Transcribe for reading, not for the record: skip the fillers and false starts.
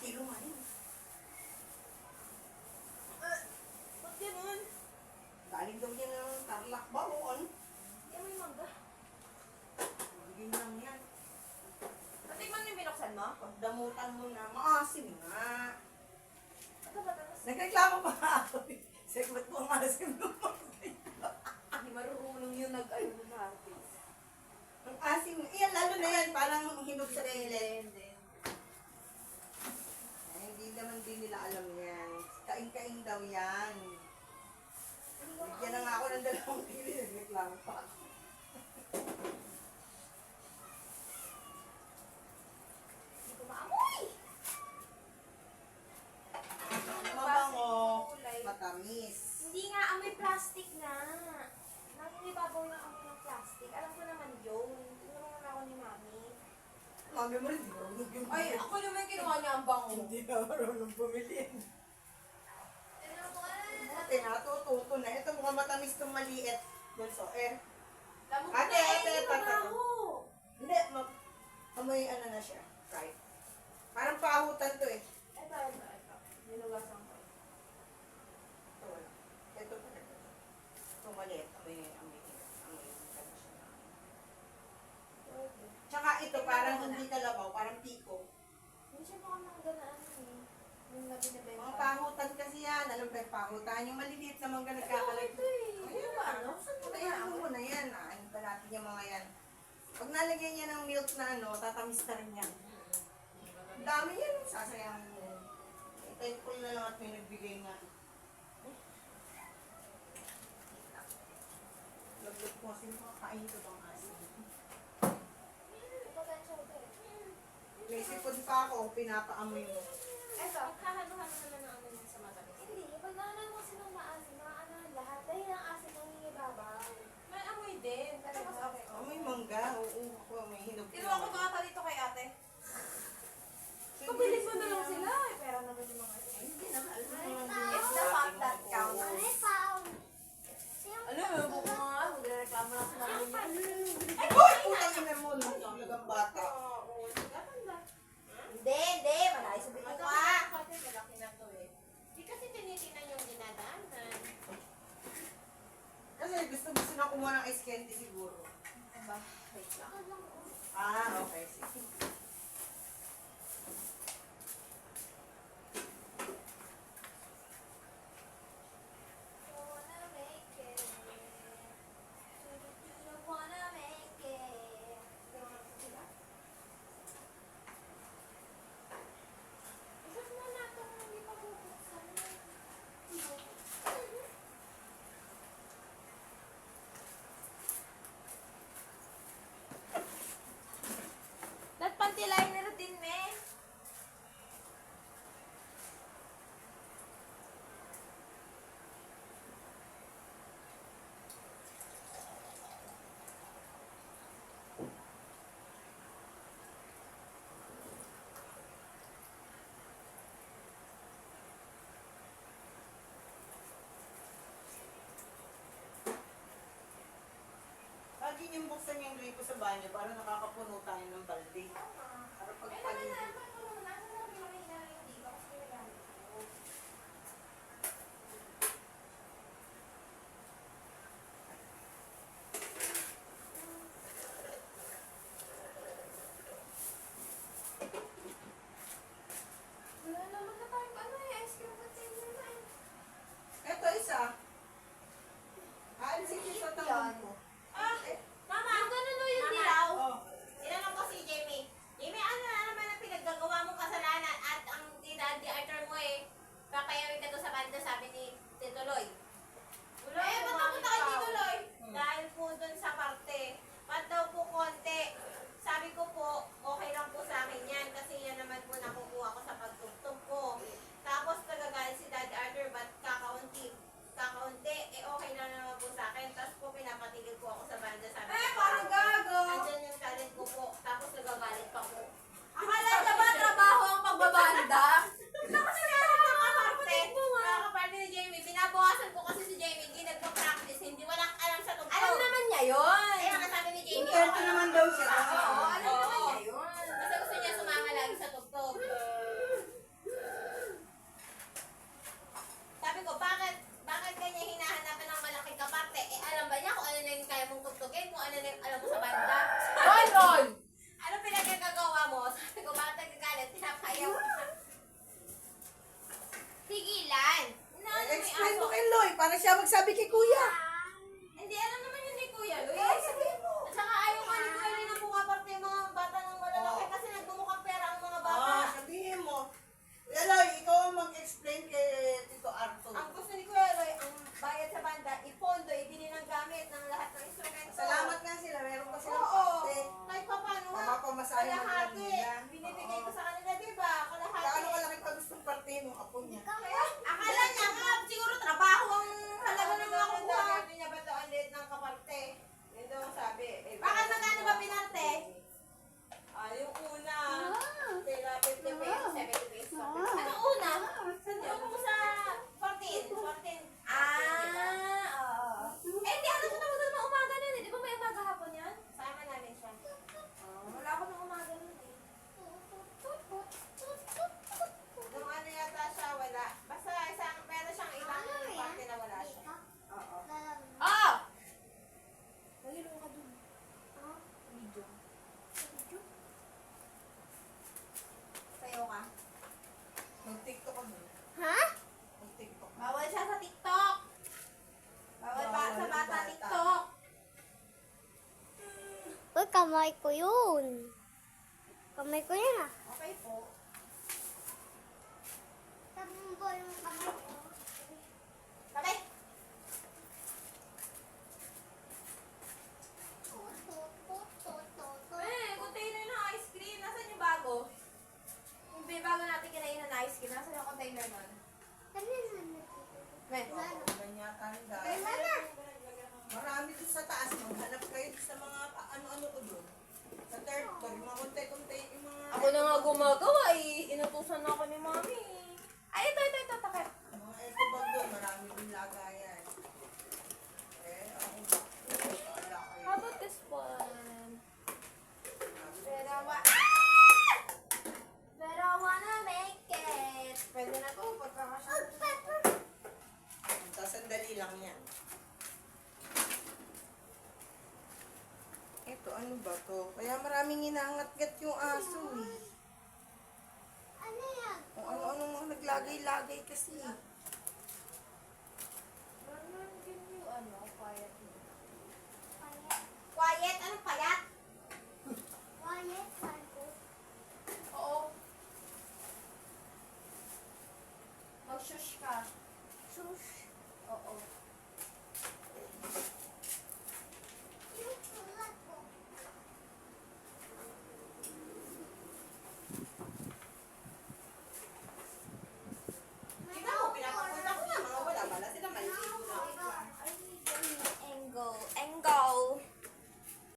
kilo nga yun. Ba't ganun? Galing daw yan ng Tarlac ba o ano? Hindi may mangga. Bigyan lang yan. Natikman mo yung binuksan mo? Pagdamutan mo na, maasim nga. Ito ba tapos? Nagreklamo pa nga ako. Segment po ang maasim naman. Hindi marunong yun nag-ayun na artist. Ang asim, yan lalo na yan, parang hinog sa rele. Ay, hindi naman din nila alam yan. Kain-kain daw yan. Bigyan na nga ako ng 2 kilo, nagreklamo pa. Hindi ko maamoy! Mabango, matamis. Hindi nga, amoy plastic na. Nangingibabaw yung amoy ng plastic. Alam ko naman yun. Tinulungan ako ni Mami. Mami mo rin, di marunong yung Ay, ako naman kinuha niya ang bango. Hindi na marunong bumili. Ate, natututo na. Ito mukhang matamis itong maliit. Bunso, Lamog Ate, na ate, yung ate. baho. Hindi, amoy ano na siya. Right. Parang pahutan to eh. Ito. Nilugasan ko. Ito wala. Ito pa rin. Ito maliit. Amoy ano siya. Tsaka ito parang hindi kalabaw, parang piko. Hindi siya mukhang mangga na ano eh. Yung nabinibenta. Mga pahutan kasi yan. Alam ba yung pahutan? Yung maliliit na mangga nagkakalag. Ito eh. Ano ba ano? Saan mo Kaya ano mo na yan. Ano ba natin yung mga yan? Pag nalagyan niya ng milk na ano, tatamis na rin yan. Ang dami yan. Sasayangin mo. Thankful na lang at may nagbigay nga. Laglog ko kasi makakain ko bang asin. Potential to eh. May sipon pa ako, pinapaamoy mo. Ito, hahalo-halo naman ang ano niya sa matamis. Hindi, pag naanan mo silang maasin, maaanahan lahat. Dahil ang asin ang hingibabaw. May amoy din. Tapos okay. Oh, may mangga. Oo, ako may hinog. Kinuha ko mga dito kay ate. Pabilis mo na lang sila. Eh, pera naman yung mga ito. Hindi naman. Alam mo naman It's the fact that counts. Alam mo, buko nga, magre-reklamo lang sila ng Ay, putang ina mo. Talagang bata. Hindi. Malay sabi ko ka. Kasi malaki na to eh. Di kasi tinitingnan yung dinadaanan. Kasi gusto na kumuha ng ice candy siguro. Ba, wait lang. Ah, okay. Sige. That panty liner din, me. Lagi niyong buksan yung gripo sa banyo para nakakapuno tayo ng balde. Para pag Wala naman na tayong ano eh, ice cream container na eh. Eto isa. Aalisin niyo sa tangon ko. Ah! Mama! Yung ganun o yung Mama. dilaw. Oh. Tinanong ko si Jamie. Jamie, ano na naman ang pinagdagawa Eloy, para siya magsabi kay kuya. Hindi, alam naman yun ni Kuya Luis. Ay, sabihin mo. At saka ayaw nga ni Kuya Luis na pumaparte yung mga bata ng malalaki Oo. kasi nagbumukang pera ang mga bata. Sabihin mo. Eloy, ikaw ang mag-explain kay Tito Arthur. Ang gusto ni Kuya Luis, ang bayad sa banda, ipondo, ibili ng gamit ng lahat ng instrumento. Salamat nga sila, meron pa silang Oo. parte. Kahit pa paano nga. Mapapamasahe mo Kalahati. nila. Binibigay ko sa kanila, di ba? Kalahati. Gaano kalaki pa gustong parte ng apo niya? Kaya, akala niya nga, siguro trabaho ang halaga ng mga kukuha. Sabi niya ba ito ang liit ng kaparte? Yun daw ang sabi. Bakit magkano ba pinarte? Yung una, pera 50 pesos, 70 pesos. Anong una? Yung sa 14. 14. Oo. Eh, hindi ako sunod na umaga nun eh. Di ba may umaga hapon yan? Sama namin siya. Wala ako ng umaga nun eh. Nung ano yata siya, wala. Basta isang, meron siyang ilang parte na wala siya. Oo. Oh! Nagilo ka dun. Video. Sayo ka. Mag-tiktok ka mo. Ha? Mag-tiktok. Bawal siya sa TikTok. Bawal ba sa bata TikTok. Uy, kamay ko yun. Kamay ko yun ah. Okay po. Tabumbo yung kamay ko. Bye. Container ng ice cream. Nasaan yung bago? Yung bago natin kinain ng ice cream. Nasaan yung container nun? May. Ganyan yata ang dahil. Marami doon sa taas. Maghanap kayo sa mga ano-ano ko doon. Sa third floor, yung mga kuntay-kuntay, yung mga... Ako na nga gumagawa eh. Inutusan na ako ni mami. Ay, ito, takip. Mga eco bag doon, marami din lagayan. Ako. Wala kayo. How about this one? Pero But I wanna make it. pwede na to. Pagkakasya. Tapos sandali lang yan. Ito, ano ba to? Kaya maraming inaangat-gat yung aso eh. Ano yan? Kung ano-ano mga naglagay-lagay kasi. Ano yung ano, quiet mo? Quiet. Anong payat? Quiet, Marco. Oo. Mag-shush ka.